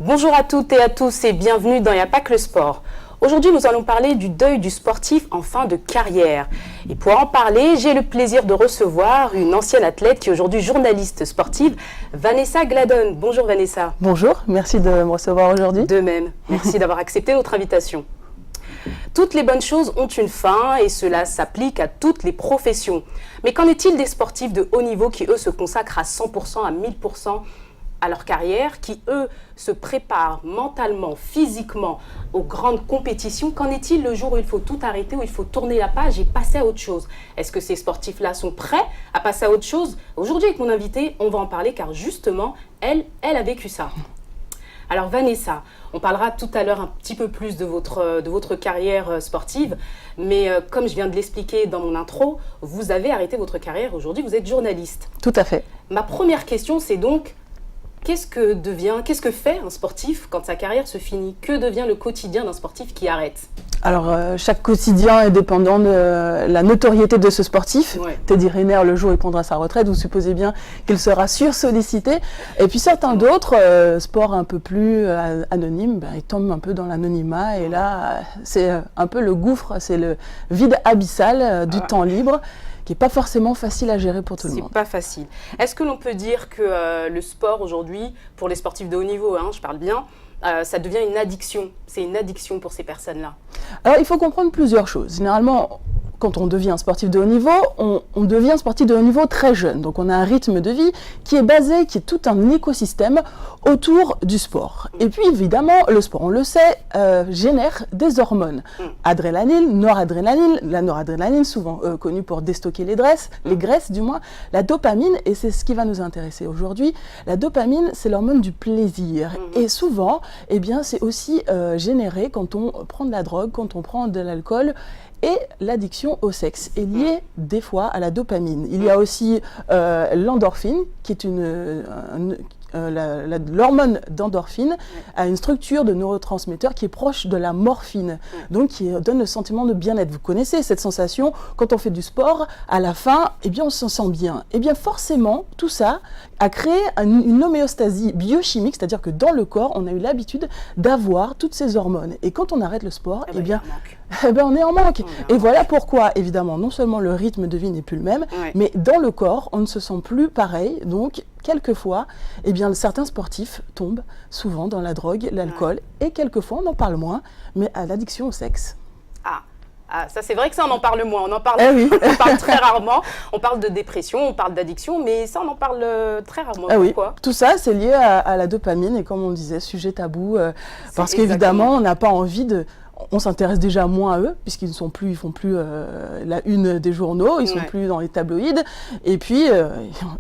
Bonjour à toutes et à tous et bienvenue dans Y'a pas que le sport. Aujourd'hui, nous allons parler du deuil du sportif en fin de carrière. Et pour en parler, j'ai le plaisir de recevoir une ancienne athlète qui est aujourd'hui journaliste sportive, Vanessa Gladon. Bonjour Vanessa. Bonjour, merci de me recevoir aujourd'hui. De même, merci d'avoir accepté notre invitation. Toutes les bonnes choses ont une fin et cela s'applique à toutes les professions. Mais qu'en est-il des sportifs de haut niveau qui, eux, se consacrent à 100%, à 1000% à leur carrière, qui eux se préparent mentalement, physiquement aux grandes compétitions? Qu'en est-il le jour où il faut tout arrêter, où il faut tourner la page et passer à autre chose? Est-ce que ces sportifs-là sont prêts à passer à autre chose? Aujourd'hui avec mon invitée, on va en parler car justement, elle a vécu ça. Alors Vanessa, on parlera tout à l'heure un petit peu plus de votre carrière sportive, mais comme je viens de l'expliquer dans mon intro, vous avez arrêté votre carrière, aujourd'hui vous êtes journaliste. Tout à fait. Ma première question c'est donc, qu'est-ce que fait un sportif quand sa carrière se finit? Que devient le quotidien d'un sportif qui arrête? Alors, chaque quotidien est dépendant de la notoriété de ce sportif. Ouais. Teddy Riner, le jour où il prendra sa retraite, vous supposez bien qu'il sera sursollicité. Et puis certains d'autres, sports un peu plus anonymes, ils tombent un peu dans l'anonymat. Et là, c'est un peu le gouffre, c'est le vide abyssal du temps libre, qui n'est pas forcément facile à gérer pour tout le monde. C'est pas facile. Est-ce que l'on peut dire que le sport aujourd'hui, pour les sportifs de haut niveau, je parle bien, ça devient une addiction? C'est une addiction pour ces personnes-là? Alors, il faut comprendre plusieurs choses. Généralement, quand on devient sportif de haut niveau, on devient sportif de haut niveau très jeune. Donc, on a un rythme de vie qui est basé, qui est tout un écosystème autour du sport. Et puis, évidemment, le sport, on le sait, génère des hormones. Adrénaline, noradrénaline, la noradrénaline, souvent connue pour déstocker les graisses du moins, la dopamine, et c'est ce qui va nous intéresser aujourd'hui. La dopamine, c'est l'hormone du plaisir. Et souvent, eh bien, c'est aussi généré quand on prend de la drogue, quand on prend de l'alcool. Et l'addiction au sexe est liée des fois à la dopamine. Il y a aussi l'endorphine, qui est l'hormone d'endorphine a une structure de neurotransmetteur qui est proche de la morphine, donc qui donne le sentiment de bien-être. Vous connaissez cette sensation, quand on fait du sport, à la fin, eh bien, on se sent bien. Eh bien, forcément, tout ça a créé une homéostasie biochimique, c'est-à-dire que dans le corps, on a eu l'habitude d'avoir toutes ces hormones. Et quand on arrête le sport, on est en manque. Et voilà pourquoi, évidemment, non seulement le rythme de vie n'est plus le même, mais dans le corps, on ne se sent plus pareil. Donc, quelquefois, eh bien, certains sportifs tombent souvent dans la drogue, l'alcool, et quelquefois, on en parle moins, mais à l'addiction au sexe. Ça c'est vrai que ça on en parle moins, on en parle, on parle très rarement, on parle de dépression, on parle d'addiction, mais ça on en parle très rarement. Pourquoi? Tout ça c'est lié à la dopamine et comme on disait, sujet tabou, parce qu'évidemment on n'a pas envie de... On s'intéresse déjà moins à eux, puisqu'ils font plus la une des journaux, ils sont plus dans les tabloïds, et puis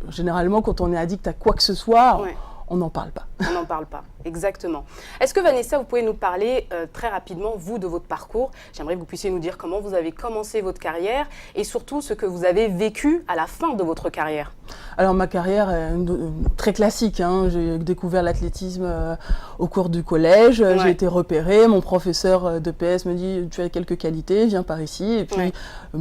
généralement quand on est addict à quoi que ce soit, on n'en parle pas. On n'en parle pas, exactement. Est-ce que Vanessa, vous pouvez nous parler très rapidement, vous, de votre parcours? J'aimerais que vous puissiez nous dire comment vous avez commencé votre carrière et surtout ce que vous avez vécu à la fin de votre carrière. Alors ma carrière est très classique, j'ai découvert l'athlétisme au cours du collège, j'ai été repérée, mon professeur de PS me dit tu as quelques qualités, viens par ici, et puis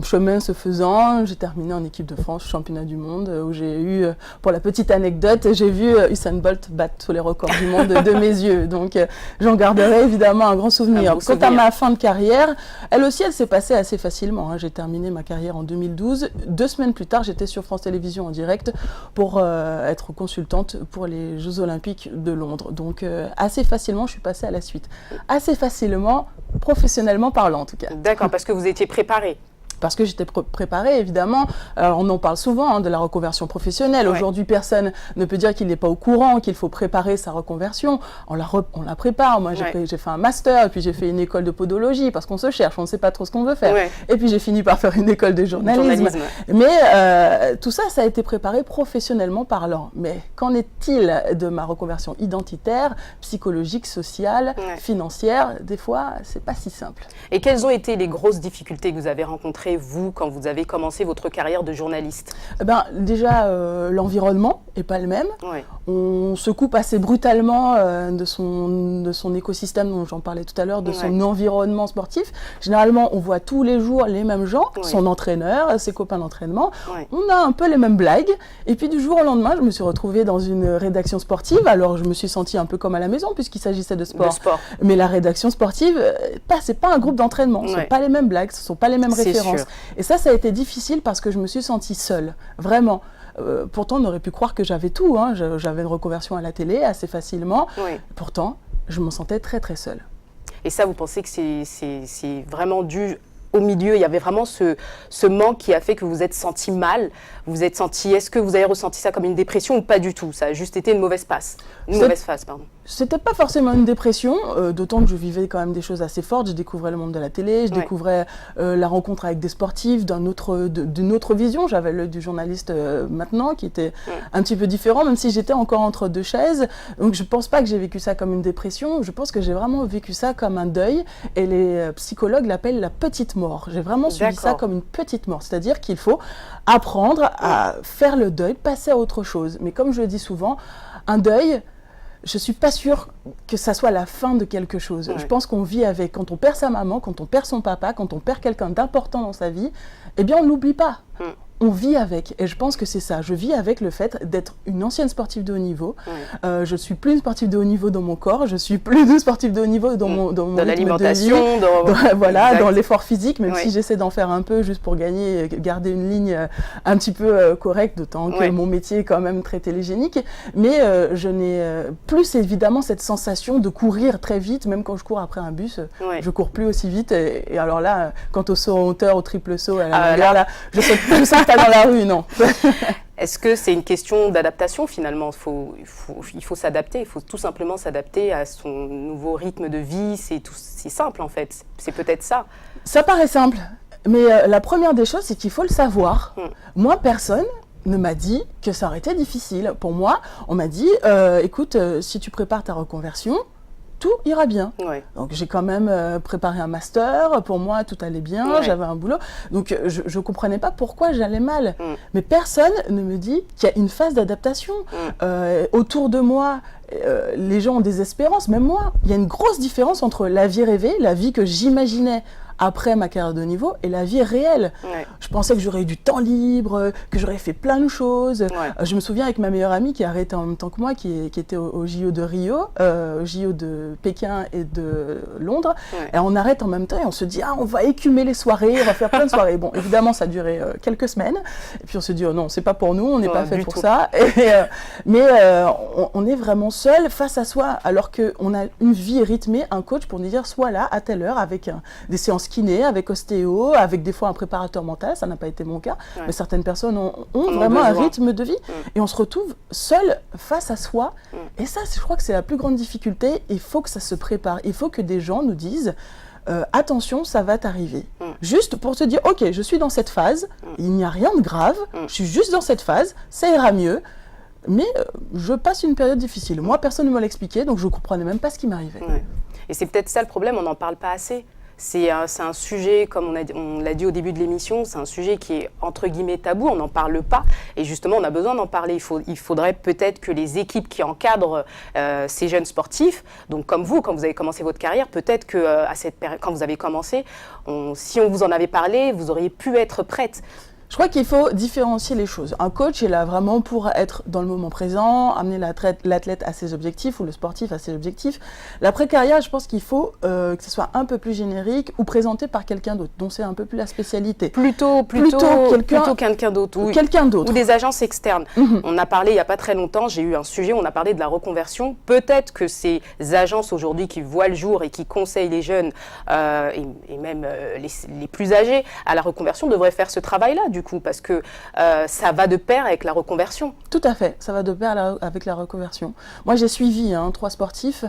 chemin se faisant, j'ai terminé en équipe de France, championnat du monde, où j'ai eu, pour la petite anecdote, j'ai vu Usain Bolt battre tous les records du monde de mes yeux, donc j'en garderai évidemment un grand souvenir. Quant à ma fin de carrière, elle s'est passée assez facilement, j'ai terminé ma carrière en 2012, 2 semaines plus tard j'étais sur France Télévisions en direct pour être consultante pour les Jeux Olympiques de Londres. Donc assez facilement, je suis passée à la suite. Assez facilement, professionnellement parlant en tout cas. D'accord, parce que vous étiez préparée. Parce que j'étais préparée, évidemment. Alors, on en parle souvent de la reconversion professionnelle. Aujourd'hui, personne ne peut dire qu'il n'est pas au courant, qu'il faut préparer sa reconversion. On la prépare. Moi, j'ai fait un master, et puis j'ai fait une école de podologie, parce qu'on se cherche, on ne sait pas trop ce qu'on veut faire. Et puis, j'ai fini par faire une école de journalisme. Mais tout ça, ça a été préparé professionnellement parlant. Mais qu'en est-il de ma reconversion identitaire, psychologique, sociale, financière? Des fois, c'est pas si simple. Et quelles ont été les grosses difficultés que vous avez rencontrées, vous, quand vous avez commencé votre carrière de journaliste? Déjà, l'environnement, est pas le même. Ouais. On se coupe assez brutalement de son écosystème dont j'en parlais tout à l'heure, de son environnement sportif. Généralement, on voit tous les jours les mêmes gens, son entraîneur, ses copains d'entraînement. On a un peu les mêmes blagues. Et puis du jour au lendemain, je me suis retrouvée dans une rédaction sportive. Alors je me suis sentie un peu comme à la maison puisqu'il s'agissait de sport. Mais la rédaction sportive, c'est pas un groupe d'entraînement. Ce ne sont pas les mêmes blagues, ce ne sont pas les mêmes références. Et ça a été difficile parce que je me suis sentie seule, vraiment. Pourtant, on aurait pu croire que j'avais tout. Hein. J'avais une reconversion à la télé assez facilement. Pourtant, je me sentais très, très seule. Et ça, vous pensez que c'est vraiment dû au milieu? Il y avait vraiment ce manque qui a fait que vous vous êtes senti mal. Est-ce que vous avez ressenti ça comme une dépression ou pas du tout? Ça a juste été une mauvaise passe. C'était pas forcément une dépression, d'autant que je vivais quand même des choses assez fortes. Je découvrais le monde de la télé, je découvrais la rencontre avec des sportifs d'une autre vision. J'avais l'œil du journaliste maintenant qui était un petit peu différent, même si j'étais encore entre deux chaises. Donc je pense pas que j'ai vécu ça comme une dépression. Je pense que j'ai vraiment vécu ça comme un deuil. Et les psychologues l'appellent la petite mort. J'ai vraiment suivi ça comme une petite mort. C'est-à-dire qu'il faut apprendre à faire le deuil, passer à autre chose. Mais comme je le dis souvent, un deuil, je ne suis pas sûre que ça soit la fin de quelque chose. Je pense qu'on vit avec, quand on perd sa maman, quand on perd son papa, quand on perd quelqu'un d'important dans sa vie, eh bien on ne l'oublie pas. On vit avec, et je pense que c'est ça. Je vis avec le fait d'être une ancienne sportive de haut niveau. Je suis plus une sportive de haut niveau dans mon corps, je suis plus une sportive de haut niveau dans mon l'alimentation, dans l'effort physique, même si j'essaie d'en faire un peu juste pour garder une ligne un petit peu correcte, d'autant que mon métier est quand même très télégénique. Mais je n'ai plus évidemment cette sensation de courir très vite, même quand je cours après un bus, je cours plus aussi vite. Et alors là, quant au saut en hauteur, au triple saut, à la longueur, là, je saute pas dans la rue, non. Est-ce que c'est une question d'adaptation finalement? Il faut s'adapter, il faut tout simplement s'adapter à son nouveau rythme de vie. C'est simple en fait, c'est peut-être ça. Ça paraît simple, mais la première des choses, c'est qu'il faut le savoir. Moi, personne ne m'a dit que ça aurait été difficile. Pour moi, on m'a dit, écoute, si tu prépares ta reconversion, tout ira bien. Donc j'ai quand même préparé un master, pour moi tout allait bien, j'avais un boulot, donc je ne comprenais pas pourquoi j'allais mal. Mais personne ne me dit qu'il y a une phase d'adaptation. Autour de moi, les gens ont des espérances, même moi. Il y a une grosse différence entre la vie rêvée, la vie que j'imaginais après ma carrière de haut niveau et la vie réelle. Je pensais que j'aurais eu du temps libre, que j'aurais fait plein de choses. Je me souviens avec ma meilleure amie qui a arrêté en même temps que moi, qui était au JO de Rio, au JO de Pékin et de Londres. Et on arrête en même temps et on se dit, on va écumer les soirées, on va faire plein de soirées. Bon, évidemment, ça a duré quelques semaines. Et puis on se dit, oh non, c'est pas pour nous, on n'est pas fait pour ça. Mais on est vraiment seul face à soi, alors qu'on a une vie rythmée, un coach pour nous dire, sois là à telle heure avec des séances kiné, avec ostéo, avec des fois un préparateur mental, ça n'a pas été mon cas, mais certaines personnes ont vraiment un rythme de vie et on se retrouve seul face à soi. Et ça, je crois que c'est la plus grande difficulté. Il faut que ça se prépare, il faut que des gens nous disent attention, ça va t'arriver. Juste pour te dire, ok, je suis dans cette phase, il n'y a rien de grave, je suis juste dans cette phase, ça ira mieux. Mais je passe une période difficile. Moi, personne ne me l'expliquait, donc je ne comprenais même pas ce qui m'arrivait. Et c'est peut-être ça le problème, on n'en parle pas assez. C'est un sujet, comme on l'a dit au début de l'émission, c'est un sujet qui est entre guillemets tabou, on n'en parle pas. Et justement, on a besoin d'en parler. Il faudrait peut-être que les équipes qui encadrent ces jeunes sportifs, donc comme vous, quand vous avez commencé votre carrière, peut-être que quand vous avez commencé, si on vous en avait parlé, vous auriez pu être prête. Je crois qu'il faut différencier les choses. Un coach est là vraiment pour être dans le moment présent, amener l'athlète à ses objectifs ou le sportif à ses objectifs. L'après-carrière, je pense qu'il faut que ce soit un peu plus générique ou présenté par quelqu'un d'autre, dont c'est un peu plus la spécialité. Plutôt quelqu'un d'autre. Oui. Quelqu'un d'autre. Ou des agences externes. On a parlé il n'y a pas très longtemps, j'ai eu un sujet, on a parlé de la reconversion. Peut-être que ces agences aujourd'hui qui voient le jour et qui conseillent les jeunes et même les plus âgés à la reconversion devraient faire ce travail-là. Du coup, parce que ça va de pair avec la reconversion. Tout à fait, ça va de pair avec la reconversion. Moi, j'ai suivi 3 sportifs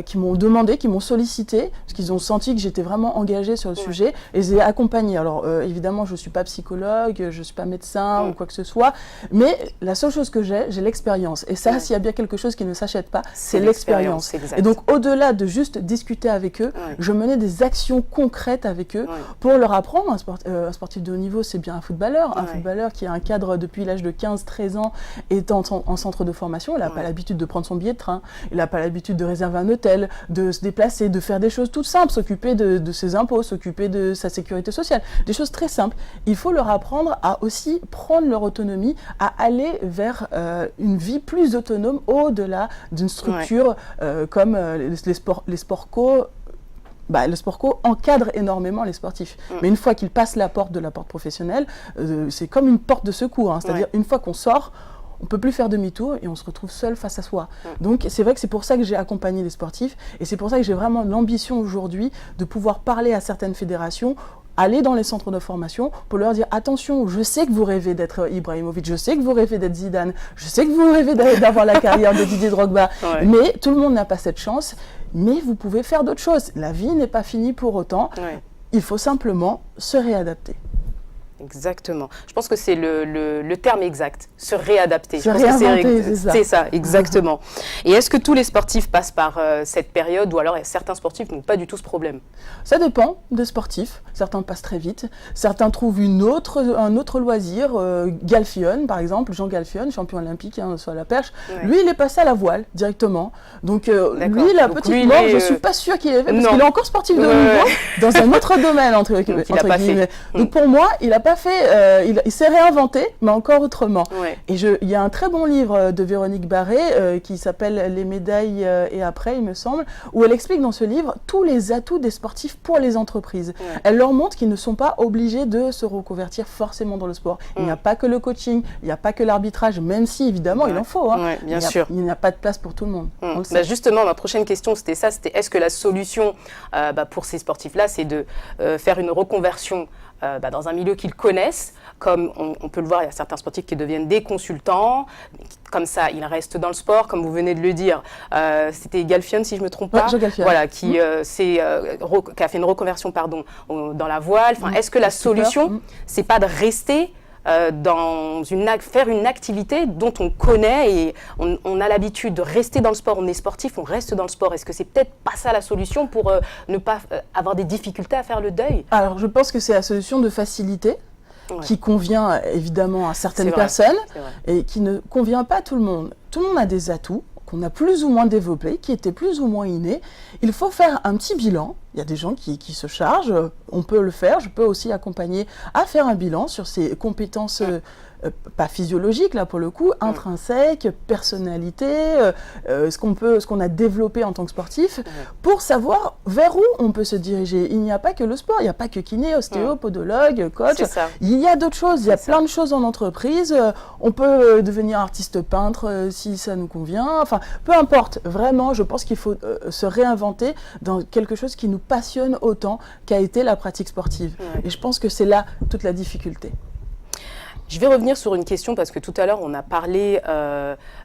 qui m'ont demandé, qui m'ont sollicité, parce qu'ils ont senti que j'étais vraiment engagée sur le sujet, et je les ai accompagnés. Alors, évidemment, je ne suis pas psychologue, je ne suis pas médecin ou quoi que ce soit, mais la seule chose que j'ai l'expérience. Et ça, s'il y a bien quelque chose qui ne s'achète pas, c'est l'expérience. Et donc, au-delà de juste discuter avec eux, je menais des actions concrètes avec eux pour leur apprendre. Un sportif de haut niveau, c'est bien un footballeur. Un footballeur qui a un cadre depuis l'âge de 15-13 ans est en centre de formation. Il n'a pas l'habitude de prendre son billet de train. Il n'a pas l'habitude de réserver un hôtel, de se déplacer, de faire des choses toutes simples, s'occuper de ses impôts, s'occuper de sa sécurité sociale. Des choses très simples. Il faut leur apprendre à aussi prendre leur autonomie, à aller vers une vie plus autonome au-delà d'une structure comme les sports co. Le sport co encadre énormément les sportifs. Mais une fois qu'ils passent la porte professionnelle, c'est comme une porte de secours. Hein. C'est-à-dire, une fois qu'on sort, on ne peut plus faire demi-tour et on se retrouve seul face à soi. Donc, c'est vrai que c'est pour ça que j'ai accompagné les sportifs et c'est pour ça que j'ai vraiment l'ambition aujourd'hui de pouvoir parler à certaines fédérations, aller dans les centres de formation pour leur dire attention, je sais que vous rêvez d'être Ibrahimovic, je sais que vous rêvez d'être Zidane, je sais que vous rêvez d'avoir la carrière de Didier Drogba, mais tout le monde n'a pas cette chance, mais vous pouvez faire d'autres choses. La vie n'est pas finie pour autant, il faut simplement se réadapter. Exactement. Je pense que c'est le terme exact, se réadapter. Se réinventer, c'est ça. C'est ça, exactement. Et est-ce que tous les sportifs passent par cette période ou alors certains sportifs n'ont pas du tout ce problème? Ça dépend des sportifs. Certains passent très vite. Certains trouvent un autre loisir. Galfionne, par exemple, Jean Galfionne, champion olympique sur la perche. Lui, il est passé à la voile directement. Donc, lui, la petite mort, je ne suis pas sûre qu'il ait fait parce qu'il est encore sportif de haut niveau dans un autre domaine, entre guillemets. Donc, pour moi, il n'a pas fait, il s'est réinventé, mais encore autrement. Et il y a un très bon livre de Véronique Barré qui s'appelle Les médailles et après, il me semble, où elle explique dans ce livre tous les atouts des sportifs pour les entreprises. Elle leur montre qu'ils ne sont pas obligés de se reconvertir forcément dans le sport. Il n'y a pas que le coaching, il n'y a pas que l'arbitrage, même si évidemment il en faut. Hein. Bien sûr. Il n'y a pas de place pour tout le monde. Justement, ma prochaine question, c'était ça, c'était est-ce que la solution pour ces sportifs-là, c'est de faire une reconversion dans un milieu qu'ils connaissent, comme on peut le voir, il y a certains sportifs qui deviennent des consultants, comme ça ils restent dans le sport, comme vous venez de le dire, c'était Galfionne si je ne me trompe pas, voilà, qui a fait une reconversion dans la voile. Est-ce que la solution, c'est pas de rester faire une activité dont on connaît et on a l'habitude de rester dans le sport, on est sportif, on reste dans le sport. Est-ce que c'est peut-être pas ça la solution pour ne pas avoir des difficultés à faire le deuil? Alors je pense que c'est la solution de facilité qui convient évidemment à certaines personnes et qui ne convient pas à tout le monde. Tout le monde a des atouts qu'on a plus ou moins développés, qui étaient plus ou moins innés. Il faut faire un petit bilan. Il y a des gens qui se chargent, on peut le faire. Je peux aussi accompagner à faire un bilan sur ces compétences pas physiologiques, là pour le coup, intrinsèques, personnalité, ce qu'on a développé en tant que sportif, pour savoir vers où on peut se diriger. Il n'y a pas que le sport, il n'y a pas que kiné, ostéo, podologue, coach. Il y a d'autres choses, il y a plein de choses en entreprise. On peut devenir artiste peintre si ça nous convient. Enfin, peu importe. Vraiment, je pense qu'il faut se réinventer dans quelque chose qui nous passionne autant qu'a été la pratique sportive. Et je pense que c'est là toute la difficulté. Je vais revenir sur une question parce que tout à l'heure, on a parlé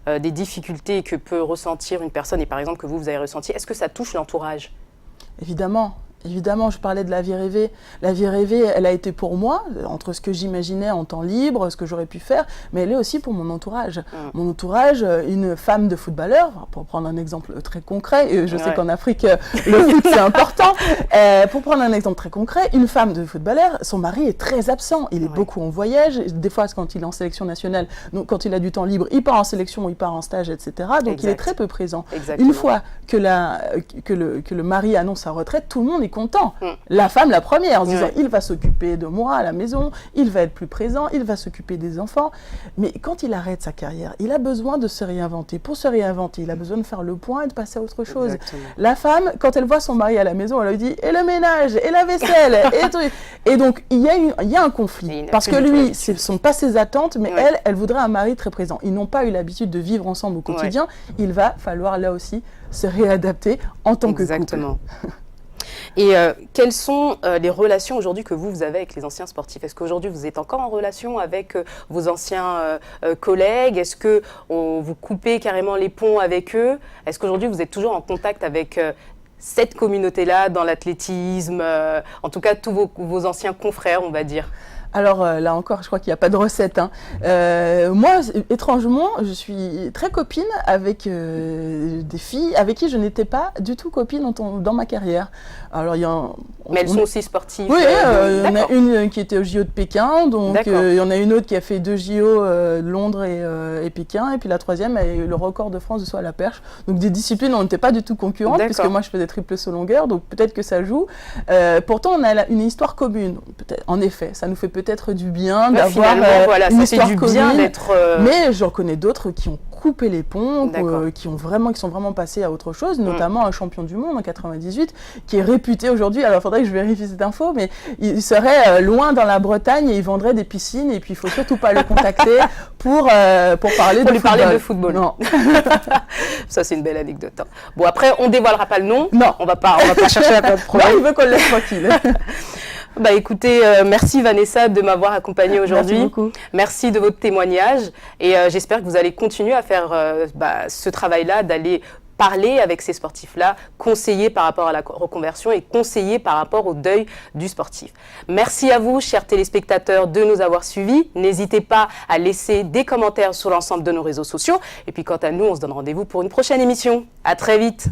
des difficultés que peut ressentir une personne et par exemple que vous avez ressenti. Est-ce que ça touche l'entourage? Évidemment. Évidemment, je parlais de la vie rêvée. La vie rêvée, elle a été pour moi, entre ce que j'imaginais en temps libre, ce que j'aurais pu faire, mais elle est aussi pour mon entourage. Mon entourage, une femme de footballeur, pour prendre un exemple très concret, et je sais qu'en Afrique, le foot c'est important, pour prendre un exemple très concret, une femme de footballeur, son mari est très absent, il est beaucoup en voyage, des fois quand il est en sélection nationale, donc quand il a du temps libre, il part en sélection, il part en stage, etc. Donc il est très peu présent. Une fois que le mari annonce sa retraite, tout le monde est content. La femme, la première, en se disant il va s'occuper de moi à la maison, il va être plus présent, il va s'occuper des enfants. Mais quand il arrête sa carrière, il a besoin de se réinventer. Pour se réinventer, il a besoin de faire le point et de passer à autre chose. La femme, quand elle voit son mari à la maison, elle lui dit et le ménage, et la vaisselle, et tout. Et donc il y a un conflit. Parce que lui, ce ne sont pas ses attentes, mais elle voudrait un mari très présent. Ils n'ont pas eu l'habitude de vivre ensemble au quotidien. Il va falloir là aussi se réadapter en tant que couple. Et quelles sont les relations aujourd'hui que vous avez avec les anciens sportifs? Est-ce qu'aujourd'hui vous êtes encore en relation avec vos anciens collègues? Est-ce que vous coupez carrément les ponts avec eux? Est-ce qu'aujourd'hui vous êtes toujours en contact avec cette communauté-là dans l'athlétisme, en tout cas tous vos anciens confrères, on va dire? Alors là encore, je crois qu'il n'y a pas de recette. Hein. Moi, étrangement, je suis très copine avec des filles avec qui je n'étais pas du tout copine dans ma carrière. Alors, mais elles sont aussi sportives. Oui, il y en a une qui était au JO de Pékin, donc il y en a une autre qui a fait 2 JO, Londres et Pékin, et puis la troisième a eu le record de France de saut à la perche. Donc des disciplines, on n'était pas du tout concurrentes, puisque moi je faisais triple saut longueur, donc peut-être que ça joue. Pourtant, on a une histoire commune. En effet, ça nous fait peut-être du bien d'avoir une histoire commune. Mais j'en connais d'autres qui ont coupé les ponts, qui sont vraiment passés à autre chose, notamment un champion du monde en 98, qui est réputé aujourd'hui, alors il faudrait que je vérifie cette info, mais il serait loin dans la Bretagne et il vendrait des piscines, et puis il faut surtout pas le contacter pour parler de football. Non. Ça, c'est une belle anecdote. Hein. Bon, après, on dévoilera pas le nom. Non. On va pas chercher à pas de problème. Non, il veut qu'on le laisse tranquille. Bah écoutez, merci Vanessa de m'avoir accompagnée aujourd'hui. Merci beaucoup. Merci de votre témoignage et j'espère que vous allez continuer à faire ce travail-là, d'aller parler avec ces sportifs-là, conseiller par rapport à la reconversion et conseiller par rapport au deuil du sportif. Merci à vous, chers téléspectateurs, de nous avoir suivis. N'hésitez pas à laisser des commentaires sur l'ensemble de nos réseaux sociaux. Et puis quant à nous, on se donne rendez-vous pour une prochaine émission. À très vite.